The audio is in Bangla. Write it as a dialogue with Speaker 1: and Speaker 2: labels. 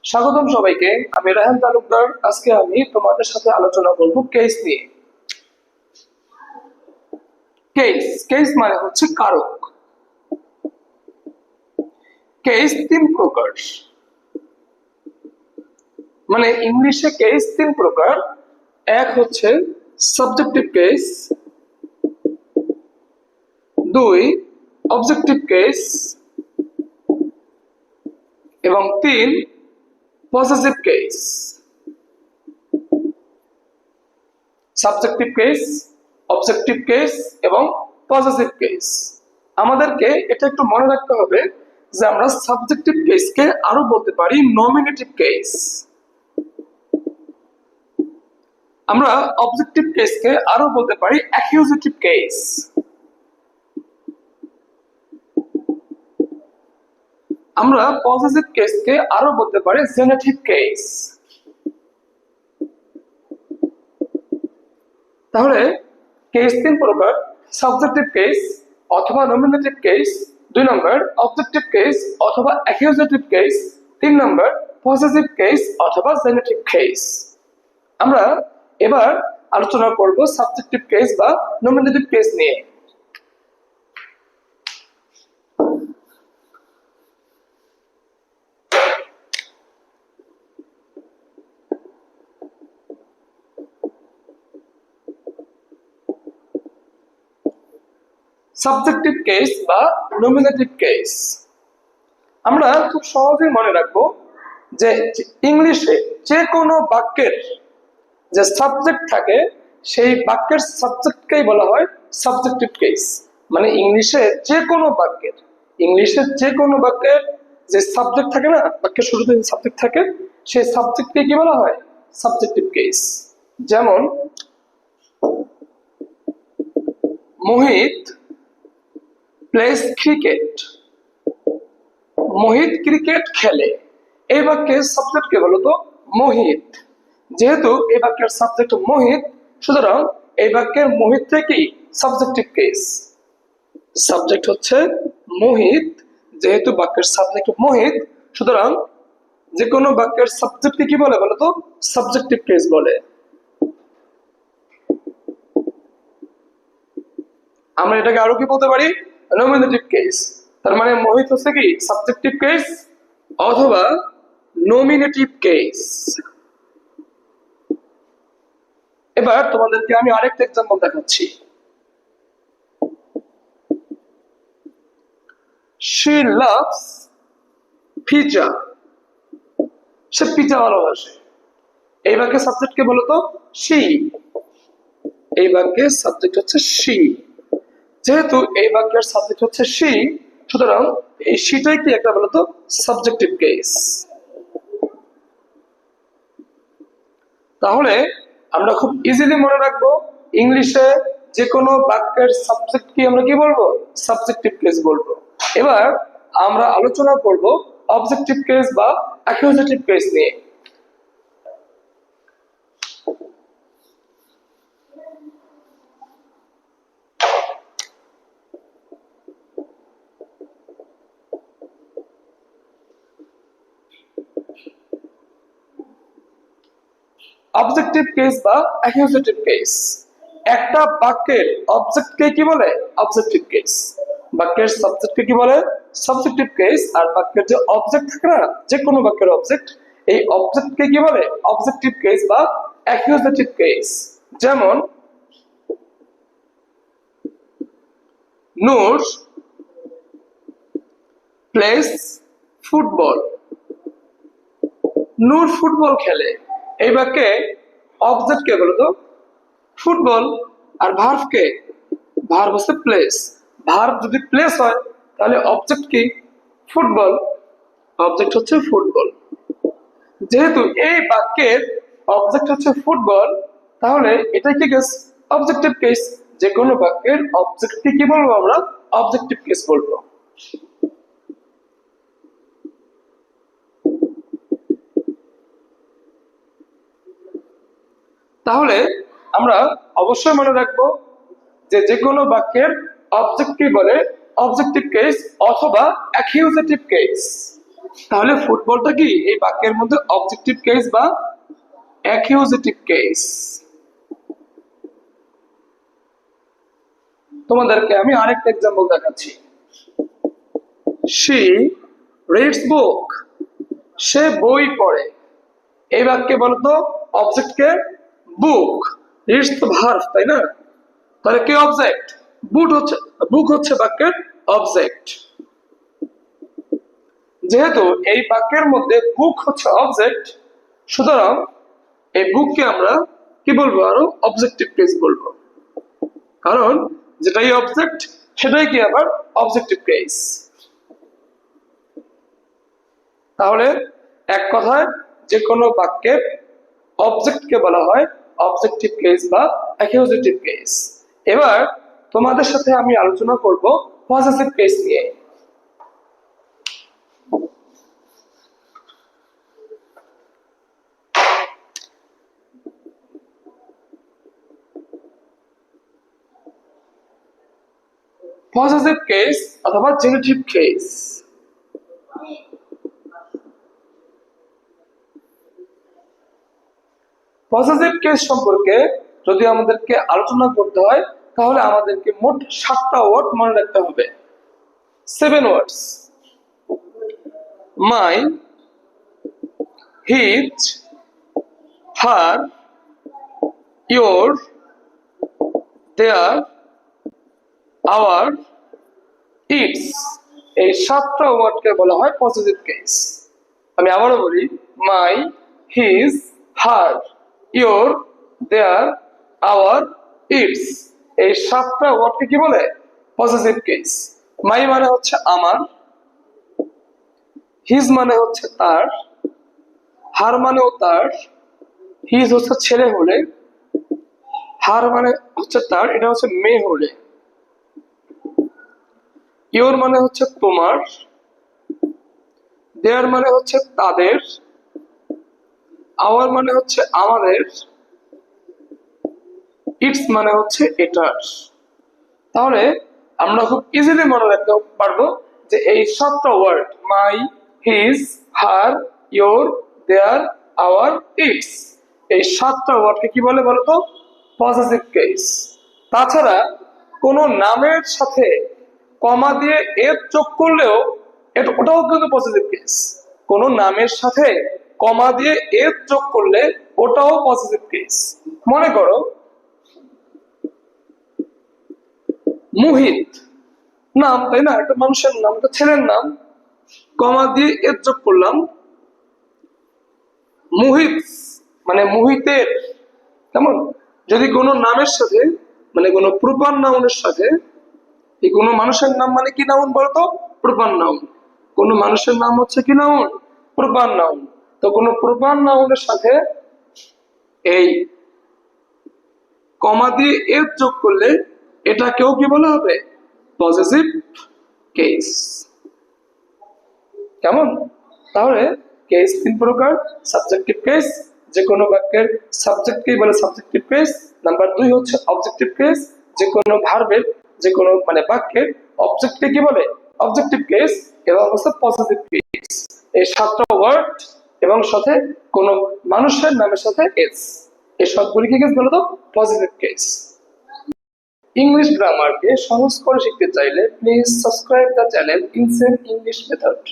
Speaker 1: স্বাগতম সবাইকে। আমি রায়হান তালুকদার। আজকে আমি তোমাদের সাথে আলোচনা করব কেস নিয়ে। কেস কেস মানে হচ্ছে কারক। কেস তিন প্রকার, মানে ইংলিশে কেস তিন প্রকার। এক হচ্ছে সাবজেক্টিভ কেস, দুই অবজেক্টিভ কেস এবং তিন possessive case. Subjective case, objective case এবং পজেসিভ কেস। আমাদেরকে এটা একটু মনে রাখতে হবে যে আমরা সাবজেক্টিভ কেসকে আরো বলতে পারি নমিনেটিভ কেস, আমরা অবজেক্টিভ কেসকে আরো বলতে পারি অ্যাকিউজেটিভ কেস, আমরা পজেসিভ কেসকে আরো বলতে পারি জেনেটিভ কেস। তাহলে কেস তিন প্রকার: সাবজেক্টিভ কেস অথবা নমিনেটিভ কেস, দুই নম্বর অবজেক্টিভ কেস অথবা অ্যাকিউজেটিভ কেস, তিন নম্বর পজেসিভ কেস অথবা জেনেটিভ কেস। আমরা এবার আলোচনা করব সাবজেক্টিভ কেস বা নমিনেটিভ কেস নিয়ে। সাবজেক্টিভ কেস বা নমিনেটিভ কেস আমরা খুব সহজেই মনে রাখবো যে ইংলিশে যে কোনো বাক্যের যে সাবজেক্ট থাকে সেই বাক্যের সাবজেক্টকেই বলা হয় সাবজেক্টিভ কেস। মানে ইংলিশে যে কোনো বাক্যের যে সাবজেক্ট থাকে না, বাক্যের শুরুতে যে সাবজেক্ট থাকে সেই সাবজেক্টকে কি বলা হয়? Subjective case. যেমন মোহিত প্লেস ক্রিকেট, মোহিত ক্রিকেট খেলে। এই বাক্যের সাবজেক্ট কে বলতো? মোহিত। যেহেতু এই বাক্যের সাবজেক্ট মোহিত, সুতরাং এই বাক্যের মোহিত কি সাবজেক্টিভ কেস। সাবজেক্ট হচ্ছে মোহিত, যেহেতু বাক্যের সাবজেক্ট মোহিত, সুতরাং যে কোনো বাক্যের সাবজেক্টকে কি বলে বলতো? সাবজেক্টিভ কেস বলে। আমরা এটাকে আরো কি বলতে পারি? Nominative case. তার মানে মোহিত হচ্ছে কি সাবজেক্টিভ কেস অথবা নমিনেটিভ কেস। এবার তোমাদেরকে আমি আরেকটা এক্সাম্পল দেখাচ্ছি। She loves pizza, say pizza ভালোবাসে। এই বাক্যের সাবজেক্ট কে বলতো? she। এই বাক্যের সাবজেক্ট হচ্ছে she। যেহেতু এই বাক্যের সাবজেক্ট হচ্ছে she, সুতরাং এই sheটাই কি একটা বলতো? Subjective case. তাহলে আমরা খুব ইজিলি মনে রাখবো ইংলিশে যে কোনো বাক্যের সাবজেক্ট কি আমরা কি বলবো? সাবজেক্টিভ কেস বলবো। এবার আমরা আলোচনা করব অবজেক্টিভ কেস বা অ্যাকিউজেটিভ কেস নিয়ে। অবজেক্টিভ কেস বা অ্যাকিউজেটিভ কেস। একটা বাক্যের অবজেক্টকে কি বলে? Objective case. বাক্যের সাবজেক্টকে কি বলে? Subjective case. আর বাক্যের যে অবজেক্ট থাকে না, যে কোনো বাক্যের অবজেক্ট, এই অবজেক্টকে কি বলে? অবজেক্টিভ কেস বা অ্যাকিউজেটিভ কেস। যেমন নূর প্লেস ফুটবল, নূর ফুটবল খেলে। এই বাক্যে অবজেক্ট কে বলতো? ফুটবল। আর ভার্ব কে? ভার্ব হচ্ছে প্লেস। ভার্ব যদি প্লেস হয় তাহলে অবজেক্ট কি? ফুটবল। অবজেক্ট হচ্ছে ফুটবল। যেহেতু এই বাক্যের অবজেক্ট হচ্ছে ফুটবল, তাহলে এটা কি কেস? Objective case. যে কোনো বাক্যের অবজেক্টকে কি বলবো আমরা? অবজেক্টিভ কেস বলবো। তাহলে আমরা অবশ্যই মনে রাখবো যে কোনো বাক্যের অবজেক্ট কি বলে? অবজেক্টিভ কেস অথবা অ্যাকিউজেটিভ কেস। তাহলে ফুটবলটা কি এই বাক্যের মধ্যে অবজেক্টিভ কেস বা অ্যাকিউজেটিভ কেস? তোমাদেরকে আমি আরেকটা এক্সাম্পল দেখাচ্ছি। she reads book, সে বই পড়ে। এই বাক্যে বলতো অবজেক্ট কে? বুক। রিডস তো ভার্ব, তাই না? তাহলে কে অবজেক্ট? বুক হচ্ছে বাক্যের অবজেক্ট। যেহেতু এই বাক্যের মধ্যে বুক হচ্ছে অবজেক্ট, সুতরাং এই বুককে আমরা কি বলবো? আরো অবজেক্টিভ কেস বলবো, কারণ যেটাই অবজেক্ট সেটাই কি আবার অবজেক্টিভ কেস। তাহলে এক কথায় যে কোনো বাক্যের অবজেক্টকে বলা হয় অবজেক্টিভ কেস বা অ্যাকিউজেটিভ কেস। এবার তোমাদের সাথে আমি আলোচনা করব পজেসিভ কেস নিয়ে। পজেসিভ কেস অথবা জেনেটিভ কেস। পজেসিভ কেস সম্পর্কে যদি আমাদেরকে আলোচনা করতে হয় তাহলে আমাদেরকে মোট 7টা ওয়ার্ড মনে রাখতে হবে। 7 words: my, his, her, your, their, our, its. এই 7টা ওয়ার্ডকে বলা হয় পজিটিভ কেস। আমি আবারও বলি, my, his, her, your, their, our, its. এই 7টা ওয়ার্ডকে কি বলে? Positive case. মাই মানে হচ্ছে আমার, হিজ মানে হচ্ছে তার, হার মানেও তার, হিজ হচ্ছে ছেলে হলে, হার মানে হচ্ছে তার, এটা হচ্ছে মেয়ে হলে, ইয়োর মানে হচ্ছে তোমার, দেয়ার মানে হচ্ছে তাদের, আওয়ার মানে হচ্ছে আমাদের, ইটস মানে হচ্ছে এটার। তাহলে আমরা খুব ইজিলি মনে রাখতে পারবো যে এই 7টা word my, his, her, your, their, our, its, এই 7টা ওয়ার্ডকে কি বলে বলতো? Positive case. তাছাড়া কোন নামের সাথে কমা দিয়ে এর যোগ করলেও ওটাও কিন্তু পজিটিভ কেস। কোন নামের সাথে কমা দিয়ে এর যোগ করলে ওটাও পজিটিভ কেস। মনে করো মুহিত নাম, তাই না? একটা মানুষের নাম, একটা ছেলের নাম, কমা দিয়ে এর যোগ করলাম, মুহিত মানে মুহিতের। কেমন? যদি কোনো নামের সাথে মানে কোনো প্রপার নাউনের সাথে, এই কোনো মানুষের নাম মানে কি নাউন বলতো? Proper noun. কোন মানুষের নাম হচ্ছে কি নাউন? Proper noun. তো কোনো প্রপার নাউনের সাথে এই কমা দিয়ে এর যোগ করলে এটাকেও কি বলা হবে? Positive case. কেমন? তাহলে কেস 3 প্রকার: সাবজেক্টিভ কেস, যে কোনো বাক্যের সাবজেক্টকেই বলে সাবজেক্টিভ কেস। নাম্বার 2 হচ্ছে অবজেক্টিভ কেস, যে কোনো ভার্বের যে কোনো মানে বাক্যের অবজেক্টকে কি বলে? Objective case. এবং হচ্ছে পজিটিভ কেস। এই 7টা ওয়ার্ড এবং সাথে কোনো মানুষের নামের সাথে এস, এই সবগুলিকে কি বলতো? Positive case. ইংলিশ গ্রামারকে সহজ করে শিখতে চাইলে please subscribe the channel insane English method.